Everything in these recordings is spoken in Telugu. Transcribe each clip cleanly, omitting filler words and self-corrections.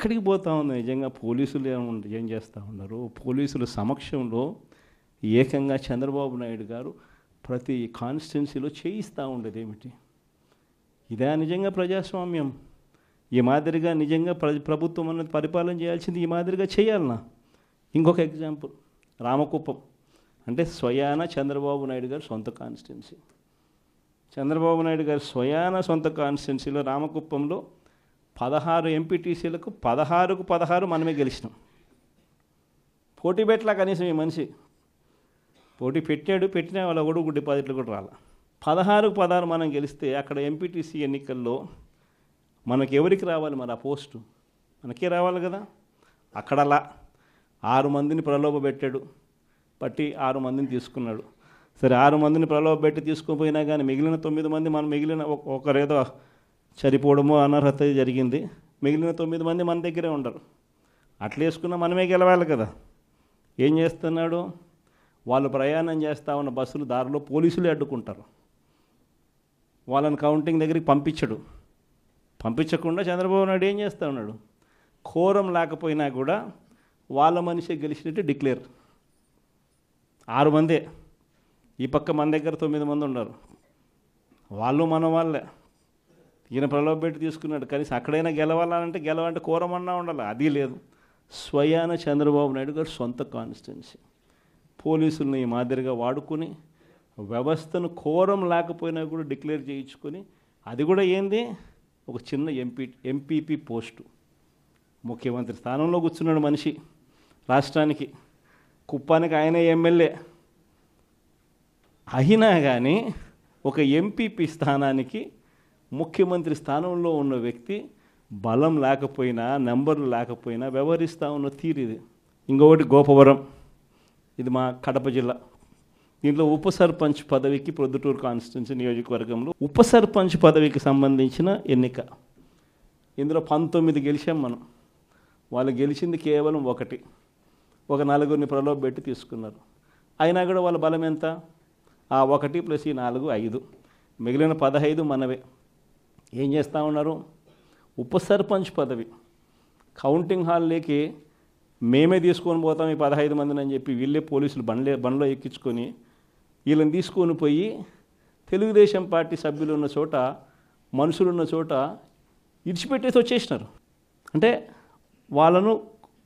ఎక్కడికి పోతా ఉంది నిజంగా పోలీసులు ఏం చేస్తూ ఉన్నారు? పోలీసుల సమక్షంలో ఏకంగా చంద్రబాబు నాయుడు గారు ప్రతి కాన్స్టిట్యున్సీలో చేయిస్తూ ఉండేది ఏమిటి? ఇదే నిజంగా ప్రజాస్వామ్యం? ఈ మాదిరిగా నిజంగా ప్రభుత్వం అన్నది పరిపాలన చేయాల్సింది ఈ మాదిరిగా చేయాలనా? ఇంకొక ఎగ్జాంపుల్, రామకుప్పం అంటే స్వయాన చంద్రబాబు నాయుడు గారు సొంత కాన్స్టిట్యున్సీ. చంద్రబాబు నాయుడు గారు స్వయాన సొంత కాన్స్టిట్యున్సీలో రామకుప్పంలో 16 ఎంపీటీసీలకు 16కు 16 మనమే గెలిచినాం. పోటీ పెట్టలా కనీసం ఈ మనిషి. పోటీ పెట్టినా వాళ్ళ ఒడుగు డిపాజిట్లు కూడా రాలా. 16కు 16 మనం గెలిస్తే అక్కడ ఎంపీటీసీ ఎన్నికల్లో మనకి ఎవరికి రావాలి మరి ఆ పోస్టు? మనకే రావాలి కదా. అక్కడలా 6 మందిని ప్రలోభ పెట్టాడు, పట్టి 6 మందిని తీసుకున్నాడు. సరే 6 మందిని ప్రలోభ పెట్టి తీసుకుపోయినా కానీ మిగిలిన 9 మంది మనం మిగిలిన ఒకరేదో చనిపోవడమో అనర్హత జరిగింది, మిగిలిన 9 మంది మన దగ్గరే ఉండరు. అట్లా వేసుకున్నా మనమే గెలవాలి కదా. ఏం చేస్తున్నాడు? వాళ్ళు ప్రయాణం చేస్తూ ఉన్న బస్సులు దారిలో పోలీసులు అడ్డుకుంటారు. వాళ్ళని కౌంటింగ్ దగ్గరికి పంపించకుండా చంద్రబాబు నాయుడు ఏం చేస్తూ ఉన్నాడు? కోరం లేకపోయినా కూడా వాళ్ళ మనిషి గెలిచినట్టు డిక్లేర్. 6 మందే, ఈ పక్క మన దగ్గర 9 మంది ఉన్నారు. వాళ్ళు మన వాళ్ళే. ఈయన ప్రలోభ పెట్టి తీసుకున్నాడు. కనీసం అక్కడైనా గెలవాలంటే కోరమన్నా ఉండాలి, అది లేదు. స్వయాన చంద్రబాబు నాయుడు గారు సొంత కాన్స్టిట్యున్సీ పోలీసులను ఈ మాదిరిగా వాడుకొని వ్యవస్థను కోరం లేకపోయినా కూడా డిక్లేర్ చేయించుకొని, అది కూడా ఏంది, ఒక చిన్న ఎంపీపీ పోస్టు. ముఖ్యమంత్రి స్థానంలో కూర్చున్నాడు మనిషి రాష్ట్రానికి, కుప్పానికి ఆయనే ఎమ్మెల్యే అయినా కానీ ఒక ఎంపీపీ స్థానానికి ముఖ్యమంత్రి స్థానంలో ఉన్న వ్యక్తి బలం లేకపోయినా నెంబర్లు లేకపోయినా వ్యవహరిస్తూ ఉన్న తీరు ఇది. ఇంకొకటి గోపవరం, ఇది మా కడప జిల్లా. దీంట్లో ఉప సర్పంచ్ పదవికి ప్రొద్దుటూరు కాన్స్టిట్యున్సీ నియోజకవర్గంలో ఉప సర్పంచ్ పదవికి సంబంధించిన ఎన్నిక. ఇందులో 19 గెలిచాం మనం. వాళ్ళు గెలిచింది కేవలం ఒక 4 ప్రలోభ పెట్టి తీసుకున్నారు. అయినా కూడా వాళ్ళ బలం ఎంత? ఆ 1 + ఈ 4 5, మిగిలిన 15 మనవే. ఏం చేస్తూ ఉన్నారు? ఉప సర్పంచ్ పదవి కౌంటింగ్ హాల్లోకి మేమే తీసుకొని పోతాం ఈ 15 మందిని అని చెప్పి వీళ్ళే పోలీసులు బండ్లో ఎక్కించుకొని వీళ్ళని తీసుకొని పోయి తెలుగుదేశం పార్టీ సభ్యులు ఉన్న చోట, మనుషులున్న చోట ఇడిచిపెట్టేసి వచ్చేసినారు. అంటే వాళ్ళను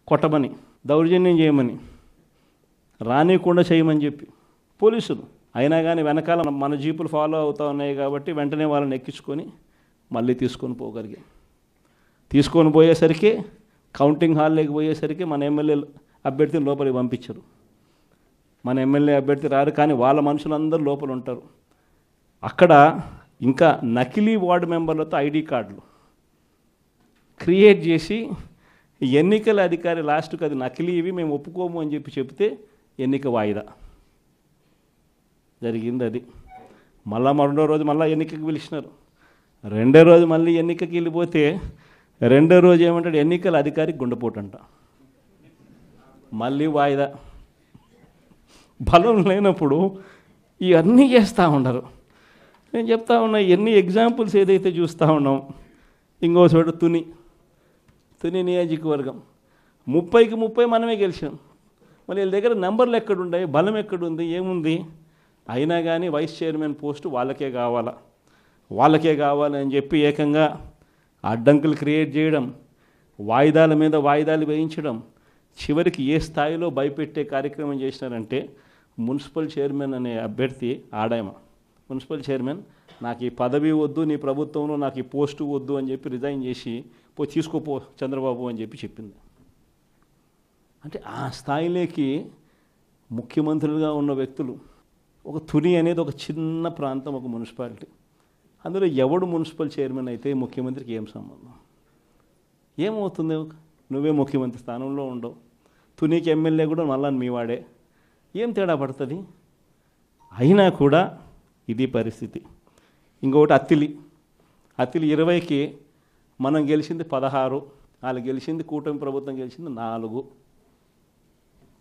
కొట్టమని, దౌర్జన్యం చేయమని, రానికుండా చేయమని చెప్పి పోలీసులు. అయినా కానీ వెనకాల మన జీపులు ఫాలో అవుతూ ఉన్నాయి కాబట్టి వెంటనే వాళ్ళని ఎక్కించుకొని మళ్ళీ తీసుకొని పోయేసరికి కౌంటింగ్ హాల్లోకి పోయేసరికి మన ఎమ్మెల్యే అభ్యర్థిని లోపలికి పంపించరు. మన ఎమ్మెల్యే అభ్యర్థి రారు, కానీ వాళ్ళ మనుషులందరూ లోపల ఉంటారు. అక్కడ ఇంకా నకిలీ వార్డు మెంబర్లతో ఐడి కార్డులు క్రియేట్ చేసి ఎన్నికల అధికారి లాస్ట్కి అది నకిలీ, ఇవి మేము ఒప్పుకోము అని చెప్తే ఎన్నిక వాయిదా జరిగింది. అది రెండో రోజు మళ్ళీ ఎన్నికకి పిలిచినారు. రెండో రోజు మళ్ళీ ఎన్నికకి వెళ్ళిపోతే రెండో రోజు ఏమంటాడు, ఎన్నికల అధికారి గుండెపోటంట, మళ్ళీ వాయిదా. బలం లేనప్పుడు ఇవన్నీ చేస్తూ ఉండరు. నేను చెప్తా ఉన్నా, ఎన్ని ఎగ్జాంపుల్స్ ఏదైతే చూస్తూ ఉన్నాం. ఇంకో చోట తుని నియోజకవర్గం 30కి 30 మనమే గెలిచాం. మళ్ళీ వీళ్ళ దగ్గర నెంబర్లు ఎక్కడున్నాయి, బలం ఎక్కడుంది, ఏముంది? అయినా కానీ వైస్ చైర్మన్ పోస్టు వాళ్ళకే కావాలని చెప్పి ఏకంగా అడ్డంకులు క్రియేట్ చేయడం, వాయిదాల మీద వాయిదాలు వేయించడం, చివరికి ఏ స్థాయిలో భయపెట్టే కార్యక్రమం చేసినారంటే మున్సిపల్ చైర్మన్ అనే అభ్యర్థి ఆడాయమ, మున్సిపల్ చైర్మన్, నాకు ఈ పదవి వద్దు, నీ ప్రభుత్వంలో నాకు ఈ పోస్టు వద్దు అని చెప్పి రిజైన్ చేసి తీసుకోపో చంద్రబాబు అని చెప్పి చెప్పింది. అంటే ఆ స్థాయిలోకి ముఖ్యమంత్రులుగా ఉన్న వ్యక్తులు. ఒక తుని అనేది ఒక చిన్న ప్రాంతం, ఒక మున్సిపాలిటీ. అందులో ఎవడు మున్సిపల్ చైర్మన్ అయితే ముఖ్యమంత్రికి ఏం సంబంధం? ఏమవుతుంది? నువ్వే ముఖ్యమంత్రి స్థానంలో ఉండవు, తునికి ఎమ్మెల్యే కూడా మళ్ళా మీ వాడే, ఏం తేడా పడుతుంది? అయినా కూడా ఇది పరిస్థితి. ఇంకొకటి అత్తిలి 20కి మనం గెలిచింది 16, వాళ్ళు గెలిచింది, కూటమి ప్రభుత్వం గెలిచింది 4.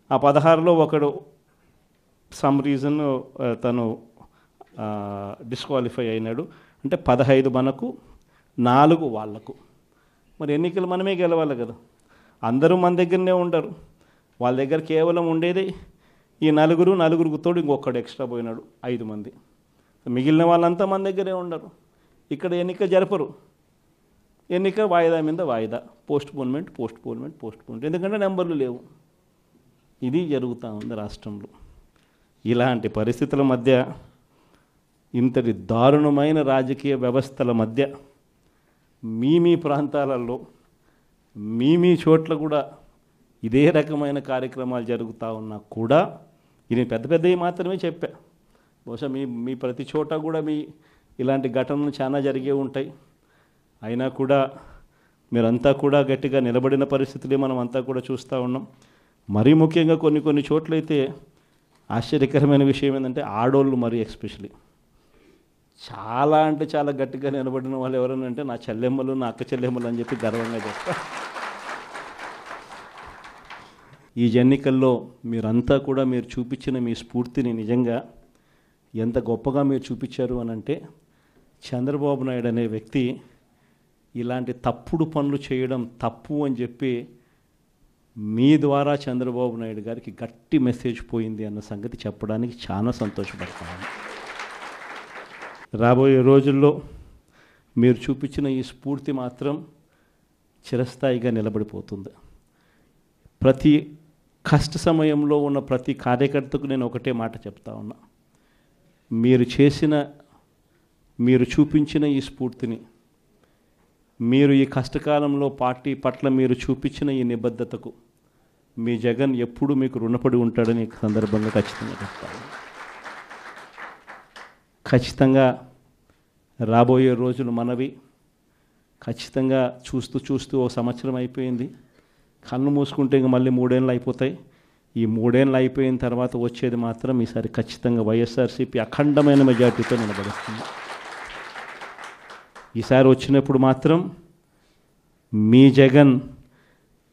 ఆ 16లో ఒకడు సమ్ రీజన్ తను డిస్క్వాలిఫై అయినాడు. అంటే 15 మనకు, 4 వాళ్లకు. మరి ఎన్నికలు మనమే గెలవాలి కదా. అందరూ మన దగ్గరనే ఉండరు. వాళ్ళ దగ్గర కేవలం ఉండేది ఈ నలుగురికి తోడు ఇంకొకడు ఎక్స్ట్రా పోయినాడు 5 మంది. మిగిలిన వాళ్ళంతా మన దగ్గరే ఉండరు. ఇక్కడ ఎన్నిక జరపరు. ఎన్నిక వాయిదా మీద వాయిదా, పోస్ట్పోన్మెంట్, ఎందుకంటే నెంబర్లు లేవు. ఇది జరుగుతూ ఉంది రాష్ట్రంలో. ఇలాంటి పరిస్థితుల మధ్య, ఇంతటి దారుణమైన రాజకీయ వ్యవస్థల మధ్య మీ ప్రాంతాలలో మీ చోట్ల కూడా ఇదే రకమైన కార్యక్రమాలు జరుగుతూ ఉన్నా కూడా, ఇది పెద్దవి మాత్రమే చెప్పా. బహుశా మీ ప్రతి చోట కూడా ఇలాంటి ఘటనలు చాలా జరిగే ఉంటాయి. అయినా కూడా మీరంతా కూడా గట్టిగా నిలబడిన పరిస్థితులే మనం అంతా కూడా చూస్తూ ఉన్నాం. మరీ ముఖ్యంగా కొన్ని చోట్లయితే ఆశ్చర్యకరమైన విషయం ఏంటంటే ఆడోళ్ళు మరీ ఎస్పెషలీ చాలా అంటే చాలా గట్టిగా నిలబడిన వాళ్ళు ఎవరైనా అంటే నా చెల్లెమ్మలు, నా అక్క చెల్లెమ్మలు అని చెప్పి గర్వంగా చెప్తారు. ఈ ఎన్నికల్లో మీరంతా కూడా మీరు చూపించిన మీ స్ఫూర్తిని నిజంగా ఎంత గొప్పగా మీరు చూపించారు అని అంటే, చంద్రబాబు నాయుడు అనే వ్యక్తి ఇలాంటి తప్పుడు పనులు చేయడం తప్పు అని చెప్పి మీ ద్వారా చంద్రబాబు నాయుడు గారికి గట్టి మెసేజ్ పోయింది అన్న సంగతి చెప్పడానికి చాలా సంతోషపడతాను. రాబోయే రోజుల్లో మీరు చూపించిన ఈ స్ఫూర్తి మాత్రం చిరస్థాయిగా నిలబడిపోతుంది. ప్రతి కష్ట సమయంలో ఉన్న ప్రతి కార్యకర్తకు నేను ఒకటే మాట చెప్తా ఉన్నా, మీరు చూపించిన ఈ స్ఫూర్తిని, మీరు ఈ కష్టకాలంలో పార్టీ పట్ల మీరు చూపించిన ఈ నిబద్ధతకు మీ జగన్ ఎప్పుడూ మీకు రుణపడి ఉంటాడని ఈ సందర్భంగా ఖచ్చితంగా చెప్తాను. ఖచ్చితంగా రాబోయే రోజులు మనవి. ఖచ్చితంగా చూస్తూ ఓ సంవత్సరం అయిపోయింది. కళ్ళు మూసుకుంటే ఇంక మళ్ళీ 3 ఏళ్ళు అయిపోతాయి. ఈ 3 ఏళ్ళు అయిపోయిన తర్వాత వచ్చేది మాత్రం ఈసారి ఖచ్చితంగా వైఎస్ఆర్సీపీ అఖండమైన మెజార్టీతో నిలబడుతుంది. ఈసారి వచ్చినప్పుడు మాత్రం మీ జగన్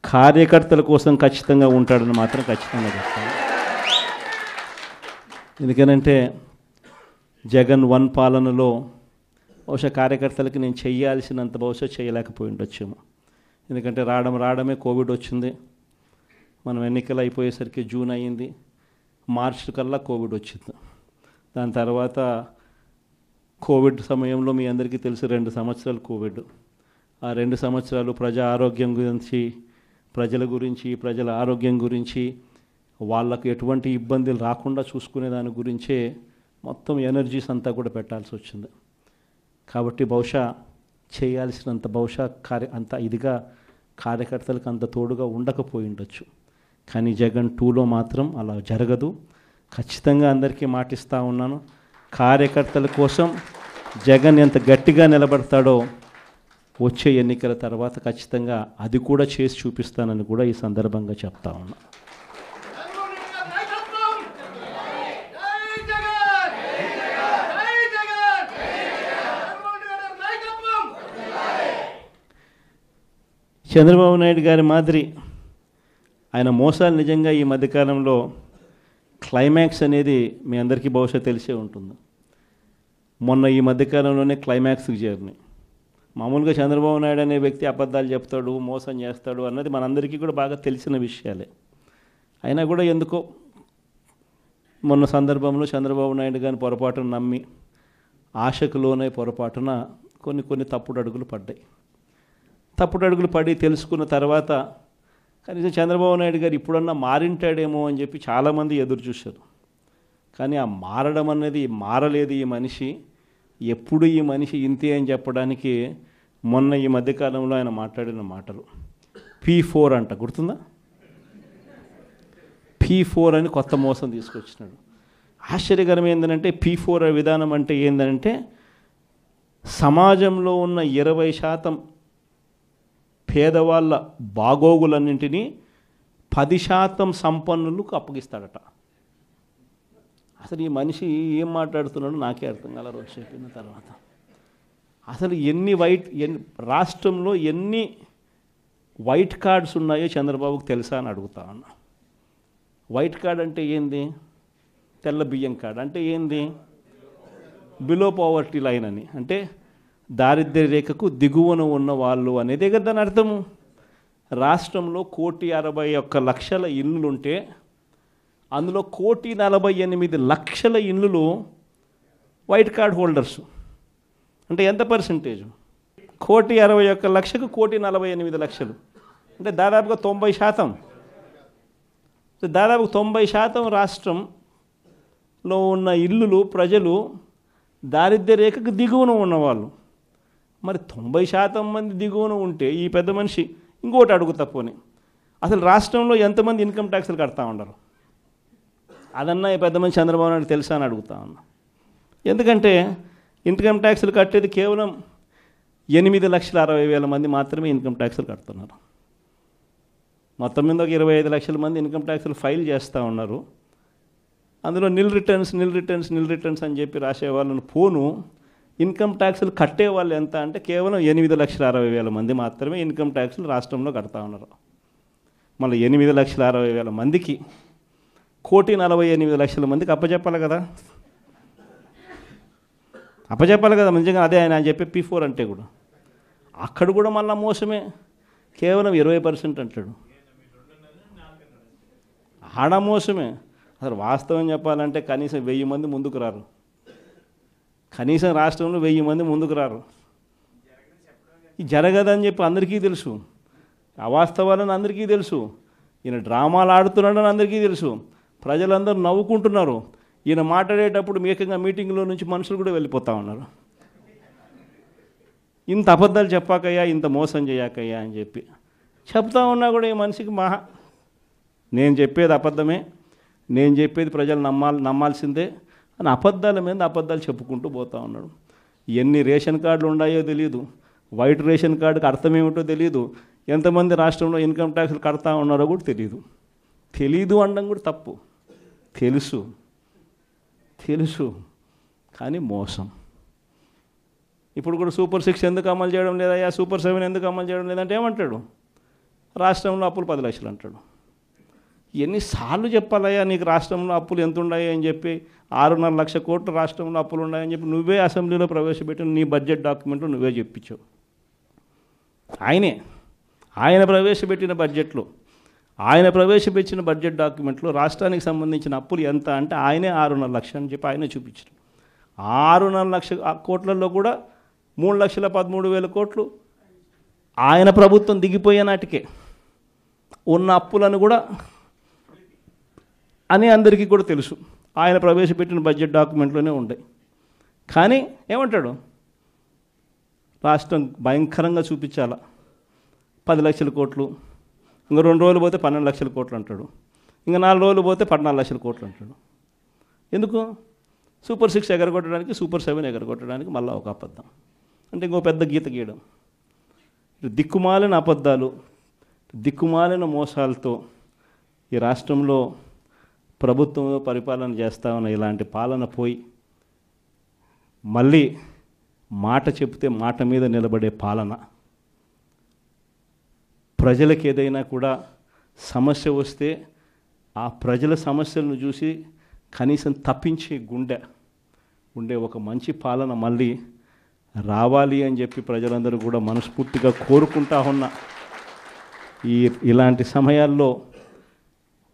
కార్యకర్తల కోసం ఖచ్చితంగా ఉంటాడని మాత్రం ఖచ్చితంగా చెప్తాను. ఎందుకనంటే జగన్ 1 పాలనలో బహుశా కార్యకర్తలకి నేను చేయాల్సినంత బహుశా చేయలేకపోయి ఉండొచ్చేమో. ఎందుకంటే రావడమే కోవిడ్ వచ్చింది. మనం ఎన్నికలు అయిపోయేసరికి జూన్ అయ్యింది. మార్చి కల్లా కోవిడ్ వచ్చింది. దాని తర్వాత కోవిడ్ సమయంలో మీ అందరికీ తెలుసు 2 సంవత్సరాలు కోవిడ్. ఆ 2 సంవత్సరాలు ప్రజల గురించి, ప్రజల ఆరోగ్యం గురించి, వాళ్ళకు ఎటువంటి ఇబ్బందులు రాకుండా చూసుకునే దాని గురించే మొత్తం ఎనర్జీస్ అంతా కూడా పెట్టాల్సి వచ్చింది. కాబట్టి బహుశా చేయాల్సినంత అంత ఇదిగా కార్యకర్తలకు అంత తోడుగా ఉండకపోయి ఉండొచ్చు. కానీ జగన్ 2లో మాత్రం అలా జరగదు. ఖచ్చితంగా అందరికీ మాటిస్తూ ఉన్నాను, కార్యకర్తల కోసం జగన్ ఎంత గట్టిగా నిలబడతాడో వచ్చే ఎన్నికల తర్వాత ఖచ్చితంగా అది కూడా చేసి చూపిస్తానని కూడా ఈ సందర్భంగా చెప్తా ఉన్నా. చంద్రబాబు నాయుడు గారి మాదిరి ఆయన మోసాలు నిజంగా ఈ మధ్యకాలంలో క్లైమాక్స్ అనేది మీ అందరికీ బహుశా తెలిసే ఉంటుంది. మొన్న ఈ మధ్యకాలంలోనే క్లైమాక్స్కి చేరినాయి. మామూలుగా చంద్రబాబు నాయుడు అనే వ్యక్తి అబద్ధాలు చెప్తాడు, మోసం చేస్తాడు అన్నది మనందరికీ కూడా బాగా తెలిసిన విషయాలే. అయినా కూడా ఎందుకో మొన్న సందర్భంలో చంద్రబాబు నాయుడు గారిని పొరపాటున నమ్మి ఆశకులోనే పొరపాటున కొన్ని తప్పుడు అడుగులు పడ్డాయి. తప్పుడు అడుగులు పడి తెలుసుకున్న తర్వాత కనీసం చంద్రబాబు నాయుడు గారు ఇప్పుడన్నా మారింటాడేమో అని చెప్పి చాలామంది ఎదురు చూశారు. కానీ ఆ మారడం అనేది మారలేదు. ఈ మనిషి ఎప్పుడు ఈ మనిషి ఇంతే అని చెప్పడానికి మొన్న ఈ మధ్యకాలంలో ఆయన మాట్లాడిన మాటలు P4 అంట, గుర్తుందా? P4 అని కొత్త మోసం తీసుకొచ్చినాడు. ఆశ్చర్యకరం ఏంటంటే P4 విధానం అంటే ఏంటంటే సమాజంలో ఉన్న 20% పేదవాళ్ళ బాగోగులన్నింటినీ 10% సంపన్నులకు అప్పగిస్తాడట. అసలు ఈ మనిషి ఏం మాట్లాడుతున్నాడో నాకే అర్థం కాల రోజు చెప్పిన తర్వాత. అసలు రాష్ట్రంలో ఎన్ని వైట్ కార్డ్స్ ఉన్నాయో చంద్రబాబుకు తెలుసా అని అడుగుతా ఉన్నా. వైట్ కార్డ్ అంటే ఏంది? తెల్ల బియ్యం కార్డ్ అంటే ఏంది? బిలో పవర్టీ లైన్ అని. అంటే దారిద్ర్య రేఖకు దిగువన ఉన్న వాళ్ళు అనేదే కదా దాని అర్థము. రాష్ట్రంలో 1,61,00,000 ఇళ్ళుంటే అందులో 1,48,00,000 ఇళ్ళు వైట్ కార్డ్ హోల్డర్స్. అంటే ఎంత పర్సెంటేజ్? 1,61,00,000కు 1,48,00,000 అంటే దాదాపుగా 90%. దాదాపు 90% రాష్ట్రంలో ఉన్న ఇల్లులు ప్రజలు దారిద్ర్య రేఖకు దిగువన ఉన్నవాళ్ళు. మరి 90% మంది దిగువన ఉంటే ఈ పెద్ద మనిషి ఇంకోటి అడుగుతా పోనీ, అసలు రాష్ట్రంలో ఎంతమంది ఇన్కమ్ ట్యాక్స్లు కడతా ఉండరు? అదన్నా ఈ పెద్ద మనిషి చంద్రబాబు నాయుడు తెలుసా అని అడుగుతా ఉన్నా. ఎందుకంటే ఇన్కమ్ ట్యాక్స్లు కట్టేది కేవలం 8,60,000 మంది మాత్రమే ఇన్కమ్ ట్యాక్స్లు కడుతున్నారు. మొత్తం మీద ఒక 25 లక్షల మంది ఇన్కమ్ ట్యాక్స్లు ఫైల్ చేస్తూ ఉన్నారు. అందులో నిల్ రిటర్న్స్ అని చెప్పి రాసే వాళ్ళను పోను ఇన్కమ్ ట్యాక్స్లు కట్టే వాళ్ళు ఎంత అంటే కేవలం 8,60,000 మంది మాత్రమే ఇన్కమ్ ట్యాక్స్లు రాష్ట్రంలో కడతా ఉన్నారు. మళ్ళీ 8,60,000 మందికి 1,48,00,000 మందికి అప్పచెప్పాలి కదా. నిజంగా అదే ఆయన చెప్పే P4 అంటే కూడా అక్కడ కూడా మళ్ళీ మోసమే. కేవలం 20% అంటాడు. ఆడ మోసమే. అసలు వాస్తవం చెప్పాలంటే కనీసం 1000 మంది ముందుకు రారు. కనీసం రాష్ట్రంలో 1000 మంది ముందుకు రారు. ఇది జరగదని చెప్పి అందరికీ తెలుసు. అవాస్తవాలని అందరికీ తెలుసు. ఈయన డ్రామాలు ఆడుతున్నాడని అందరికీ తెలుసు. ప్రజలందరూ నవ్వుకుంటున్నారు. ఈయన మాట్లాడేటప్పుడు ఏకంగా మీటింగ్లో నుంచి మనుషులు కూడా వెళ్ళిపోతూ ఉన్నారు. ఇంత అబద్ధాలు చెప్పాకయ్యా, ఇంత మోసం చేయకయ్యా అని చెప్పి చెప్తా ఉన్నా కూడా ఈ మనిషికి నేను చెప్పేది అబద్ధమే, నేను చెప్పేది ప్రజలు నమ్మాల్సిందే అని అబద్ధాల మీద అబద్ధాలు చెప్పుకుంటూ పోతూ ఉన్నాడు. ఎన్ని రేషన్ కార్డులు ఉన్నాయో తెలియదు, వైట్ రేషన్ కార్డుకి అర్థం ఏమిటో తెలియదు, ఎంతమంది రాష్ట్రంలో ఇన్కమ్ ట్యాక్స్లు కడతా ఉన్నారో కూడా తెలీదు అనడం కూడా తప్పు. తెలుసు కానీ మోసం. ఇప్పుడు కూడా సూపర్ 6 ఎందుకు అమలు చేయడం లేదయ్యా, సూపర్ 7 ఎందుకు అమలు చేయడం లేదంటే ఏమంటాడు? రాష్ట్రంలో అప్పులు 10 లక్షలు అంటాడు. ఎన్నిసార్లు చెప్పాలయ్యా నీకు రాష్ట్రంలో అప్పులు ఎంత ఉన్నాయి అని చెప్పి? 6.5 లక్షల కోట్లు రాష్ట్రంలో అప్పులు ఉన్నాయని చెప్పి నువ్వే అసెంబ్లీలో ప్రవేశపెట్టిన నీ బడ్జెట్ డాక్యుమెంట్లో నువ్వే చెప్పించావు. ఆయన ప్రవేశపెట్టిన బడ్జెట్ డాక్యుమెంట్లో రాష్ట్రానికి సంబంధించిన అప్పులు ఎంత అంటే ఆయనే 6.5 లక్షలు అని చెప్పి ఆయనే చూపించారు. 6.5 లక్షల కోట్లలో కూడా 3,13,000 కోట్లు ఆయన ప్రభుత్వం దిగిపోయే నాటికే ఉన్న అప్పులను కూడా అని అందరికీ కూడా తెలుసు. ఆయన ప్రవేశపెట్టిన బడ్జెట్ డాక్యుమెంట్లోనే ఉంటాయి. కానీ ఏమంటాడు? రాష్ట్రం భయంకరంగా చూపించాలా, 10 లక్షల కోట్లు, ఇంకా 2 రోజులు పోతే 12 లక్షల కోట్లు అంటాడు, ఇంకా 4 రోజులు పోతే 14 లక్షల కోట్లు అంటాడు. ఎందుకు? సూపర్ 6 ఎగరగొట్టడానికి, సూపర్ 7 ఎగరగొట్టడానికి మళ్ళీ ఒక అబద్ధం. అంటే ఇంకో పెద్ద గీత గీయడం. దిక్కుమాలిన అబద్ధాలు, దిక్కుమాలిన మోసాలతో ఈ రాష్ట్రంలో ప్రభుత్వంలో పరిపాలన చేస్తా ఉన్న ఇలాంటి పాలన పోయి మళ్ళీ మాట చెప్తే మాట మీద నిలబడే పాలన, ప్రజలకు ఏదైనా కూడా సమస్య వస్తే ఆ ప్రజల సమస్యలను చూసి కనీసం తప్పించే గుండె ఉండే ఒక మంచి పాలన మళ్ళీ రావాలి అని చెప్పి ప్రజలందరూ కూడా మనస్ఫూర్తిగా కోరుకుంటా ఉన్న ఇలాంటి సమయాల్లో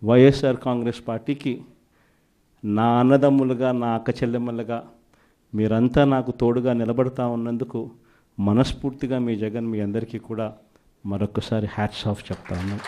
వైఎస్ఆర్ కాంగ్రెస్ పార్టీకి నా అన్నదమ్ములుగా, నా అక్క చెల్లెమ్మలుగా మీరంతా నాకు తోడుగా నిలబడతా ఉన్నందుకు మనస్ఫూర్తిగా మీ అందరికీ కూడా మరొకసారి హ్యాట్స్ ఆఫ్ చెప్తా ఉన్నాను.